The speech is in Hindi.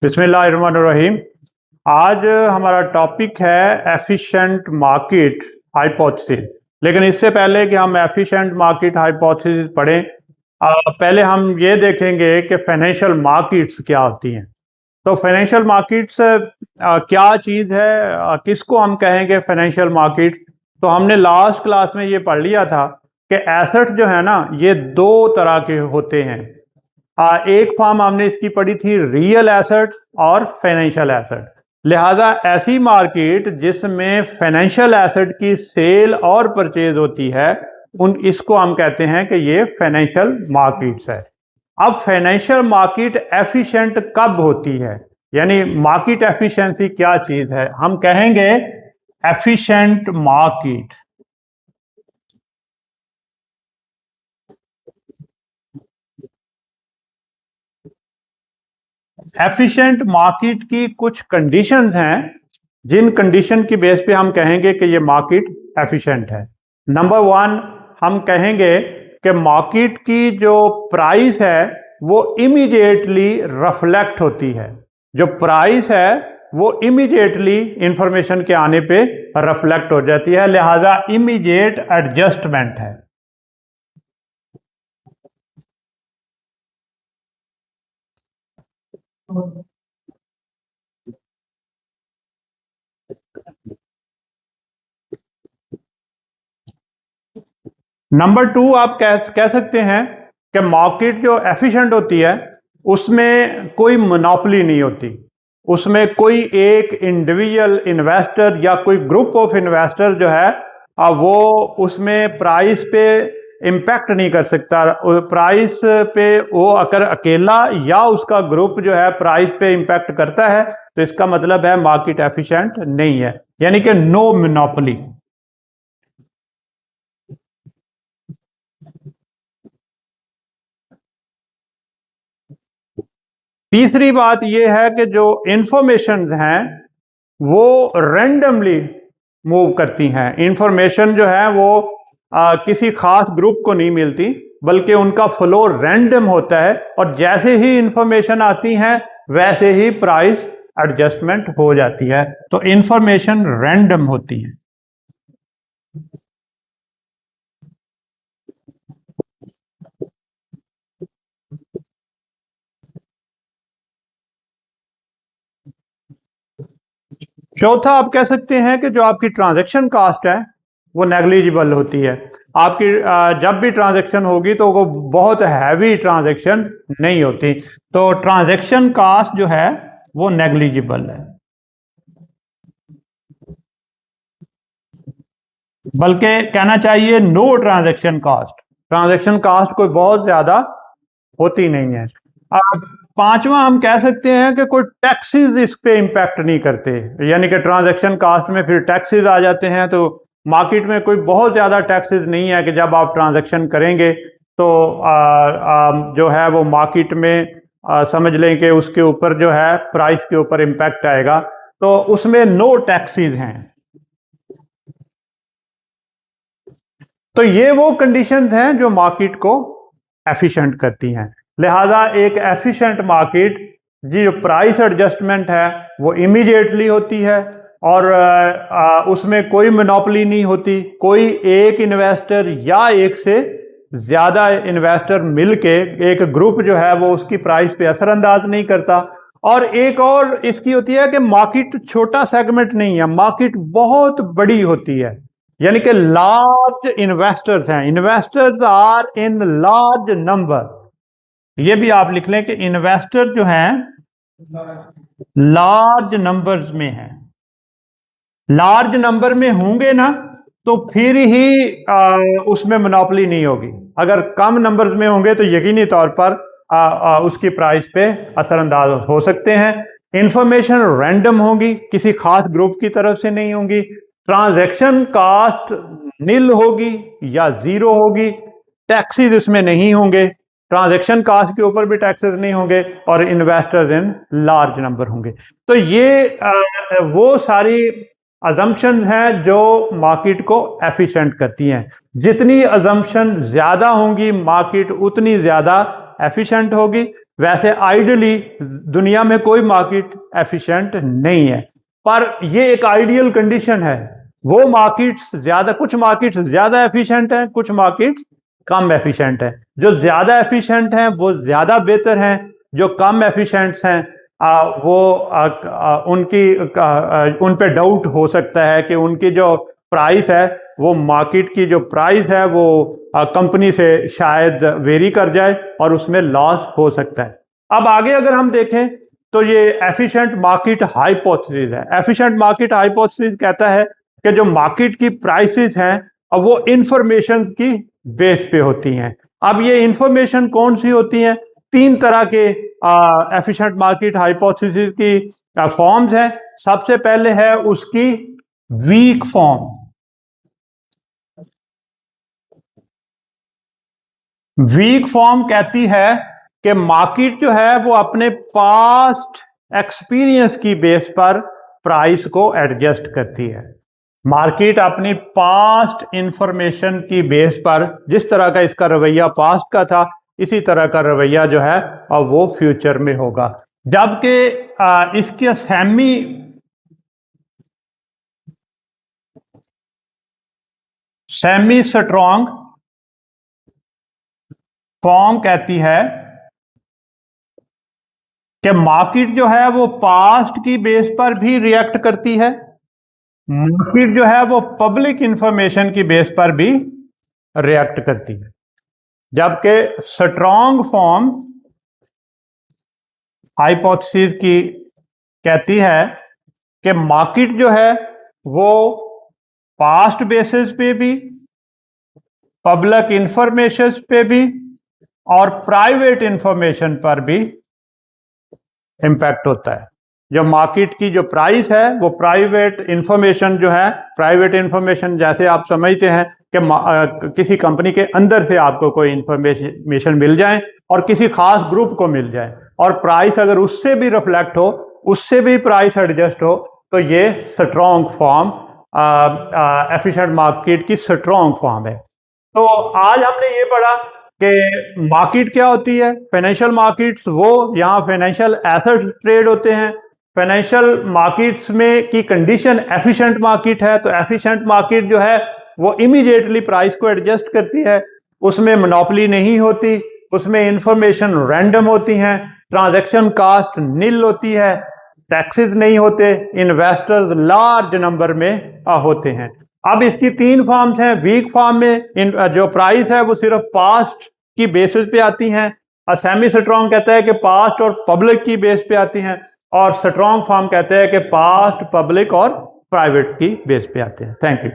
बिस्मिल्लाहिर्रहमानिर्रहीम। आज हमारा टॉपिक है एफिशिएंट मार्केट हाइपोथेसिस। लेकिन इससे पहले कि हम एफिशिएंट मार्केट हाइपोथेसिस पढ़ें, पहले हम ये देखेंगे कि फाइनेंशियल मार्केट्स क्या होती हैं। तो फाइनेंशियल मार्केट्स क्या चीज़ है, किसको हम कहेंगे फाइनेंशियल मार्केट। तो हमने लास्ट क्लास में ये पढ़ लिया था कि एसेट जो है ना, ये दो तरह के होते हैं। एक फॉर्म हमने इसकी पढ़ी थी रियल एसेट और फाइनेंशियल एसेट। लिहाजा ऐसी मार्केट जिसमें फाइनेंशियल एसेट की सेल और परचेज होती है, इसको हम कहते हैं कि ये फाइनेंशियल मार्केट्स है। अब फाइनेंशियल मार्केट एफिशिएंट कब होती है, यानी मार्केट एफिशिएंसी क्या चीज है, हम कहेंगे एफिशिएंट मार्केट। एफिशिएंट मार्केट की कुछ कंडीशंस हैं जिन कंडीशन की बेस पे हम कहेंगे कि ये मार्केट एफिशिएंट है। नंबर 1, हम कहेंगे कि मार्केट की जो प्राइस है वो इमीडिएटली रिफ्लेक्ट होती है। जो प्राइस है वो इमीडिएटली इंफॉर्मेशन के आने पे रिफ्लेक्ट हो जाती है, लिहाजा इमीडिएट एडजस्टमेंट है। नंबर 2, आप कह सकते हैं कि मार्केट जो एफिशिएंट होती है उसमें कोई मोनोपोली नहीं होती। उसमें कोई एक इंडिविजुअल इन्वेस्टर या कोई ग्रुप ऑफ इन्वेस्टर जो है वो उसमें प्राइस पे इम्पैक्ट नहीं कर सकता। प्राइस पे वो अगर अकेला या उसका ग्रुप जो है प्राइस पे इम्पैक्ट करता है तो इसका मतलब है मार्केट एफिशिएंट नहीं है, यानी कि नो मोनोपोली। तीसरी बात यह है कि जो इंफॉर्मेशन हैं वो रैंडमली मूव करती हैं। इंफॉर्मेशन जो है वो किसी खास ग्रुप को नहीं मिलती, बल्कि उनका फ्लो रैंडम होता है और जैसे ही इंफॉर्मेशन आती हैं वैसे ही प्राइस एडजस्टमेंट हो जाती है। तो इंफॉर्मेशन रैंडम होती है। चौथा, आप कह सकते हैं कि जो आपकी ट्रांजैक्शन कास्ट है वो नेग्लिजिबल होती है। आपकी जब भी ट्रांजैक्शन होगी तो वो बहुत हैवी ट्रांजैक्शन नहीं होती। तो ट्रांजैक्शन कास्ट जो है वो नेग्लिजिबल है, बल्कि कहना चाहिए no transaction cost. Transaction cost कोई बहुत ज्यादा होती नहीं है। पांचवा, हम कह सकते हैं कि कोई टैक्सेस इस पे इम्पैक्ट नहीं करते, यानी कि ट्रांजैक्शन कास्ट में फिर टैक्सेस आ जाते हैं। तो मार्केट में कोई बहुत ज़्यादा टैक्सेस नहीं है कि जब आप ट्रांजैक्शन करेंगे तो जो है वो मार्केट में समझ लें कि उसके ऊपर जो है प्राइस के ऊपर इम्पैक्ट आएगा, तो उसमें नो टैक्सेस हैं। तो ये वो कंडीशंस हैं जो मार्केट को एफिशिएंट करती हैं। लिहाजा एक एफिशिएंट मार्केट जी जो प्राइस एडजस्टमेंट है वो इमीडिएटली होती है और उसमें कोई मोनोपोली नहीं होती। कोई एक इन्वेस्टर या एक से ज्यादा इन्वेस्टर मिलके एक ग्रुप जो है वो उसकी प्राइस पे असरअंदाज नहीं करता। और एक और इसकी होती है कि मार्केट छोटा सेगमेंट नहीं है, मार्केट बहुत बड़ी होती है, यानी कि लार्ज इन्वेस्टर्स हैं। Investors are in large number. ये भी आप लिख लें कि इन्वेस्टर जो हैं लार्ज नंबर्स में हैं। लार्ज नंबर में होंगे ना तो फिर ही उसमें मोनोपोली नहीं होगी। अगर कम नंबर्स में होंगे तो यकीनी तौर पर उसकी प्राइस पे असरअंदाज हो सकते हैं। इंफॉर्मेशन रैंडम होगी, किसी खास ग्रुप की तरफ से नहीं होगी। ट्रांजैक्शन कास्ट नील होगी या जीरो होगी। टैक्सेस इसमें नहीं होंगे, ट्रांजैक्शन कास्ट के ऊपर भी टैक्सेस नहीं होंगे और इन्वेस्टर्स इन लार्ज नंबर होंगे। तो ये वो सारी अजम्पशन हैं जो मार्केट को एफिशिएंट करती हैं। जितनी अजम्पशन ज्यादा होंगी मार्केट उतनी ज्यादा एफिशिएंट होगी। वैसे आइडियली दुनिया में कोई मार्केट एफिशिएंट नहीं है, पर ये एक आइडियल कंडीशन है। वो मार्केट्स ज्यादा, कुछ मार्केट्स ज्यादा एफिशिएंट हैं, कुछ मार्केट्स कम एफिशिएंट हैं। जो ज्यादा एफिशिएंट हैं वो ज्यादा बेहतर हैं, जो कम एफिशिएंट्स हैं उन पे डाउट हो सकता है कि उनकी जो प्राइस है, वो मार्केट की जो प्राइस है वो कंपनी से शायद वेरी कर जाए और उसमें लॉस हो सकता है। अब आगे अगर हम देखें तो ये एफिशिएंट मार्केट हाइपोथेसिस है। एफिशिएंट मार्केट हाइपोथेसिस कहता है कि जो मार्केट की प्राइसेस हैं अब वो इंफॉर्मेशन की बेस पे होती हैं। अब ये इंफॉर्मेशन कौन सी होती हैं? 3 तरह के एफिशिएंट मार्केट हाइपोथेसिस की फॉर्म्स हैं। सबसे पहले है उसकी वीक फॉर्म। वीक फॉर्म कहती है कि मार्केट जो है वो अपने पास्ट एक्सपीरियंस की बेस पर प्राइस को एडजस्ट करती है। मार्केट अपनी पास्ट इंफॉर्मेशन की बेस पर, जिस तरह का इसका रवैया पास्ट का था, इसी तरह का रवैया जो है अब वो फ्यूचर में होगा। जबकि इसके सेमी स्ट्रॉन्ग फॉर्म कहती है कि मार्केट जो है वो पास्ट की बेस पर भी रिएक्ट करती है, मार्केट जो है वो पब्लिक इंफॉर्मेशन की बेस पर भी रिएक्ट करती है। जबकि स्ट्रॉन्ग फॉर्म हाइपोथेसिस की कहती है कि मार्केट जो है वो पास्ट बेसिस पे भी, पब्लिक इंफॉर्मेशन पे भी और प्राइवेट इंफॉर्मेशन पर भी इंपैक्ट होता है। जो मार्केट की जो प्राइस है वो प्राइवेट इंफॉर्मेशन जो है, प्राइवेट इंफॉर्मेशन जैसे आप समझते हैं कि किसी कंपनी के अंदर से आपको कोई इंफॉर्मेशन मिल जाए और किसी खास ग्रुप को मिल जाए और प्राइस अगर उससे भी रिफ्लेक्ट हो, उससे भी प्राइस एडजस्ट हो, तो ये स्ट्रॉन्ग फॉर्म एफिशिएंट मार्केट की स्ट्रॉन्ग फॉर्म है। तो आज हमने ये पढ़ा कि मार्केट क्या होती है। फाइनेंशियल मार्केट्स वो यहाँ फाइनेंशियल एसेट्स ट्रेड होते हैं। फाइनेंशियल मार्केट्स में की कंडीशन एफिशिएंट मार्केट है, तो एफिशिएंट मार्केट जो है वो इमीडिएटली प्राइस को एडजस्ट करती है, उसमें मोनोपोली नहीं होती, उसमें इंफॉर्मेशन रैंडम होती हैं, ट्रांजैक्शन कास्ट नील होती है, टैक्सेस नहीं होते, इन्वेस्टर्स लार्ज नंबर में होते हैं। अब इसकी 3 फॉर्म्स हैं। वीक फॉर्म में जो प्राइस है वो सिर्फ पास्ट की बेसिस पे आती हैं। सेमी स्ट्रॉन्ग कहता है कि पास्ट और पब्लिक की बेस पे आती हैं, और स्ट्रॉन्ग फॉर्म कहते हैं कि पास्ट, पब्लिक और प्राइवेट की बेस पे आते हैं। Thank you.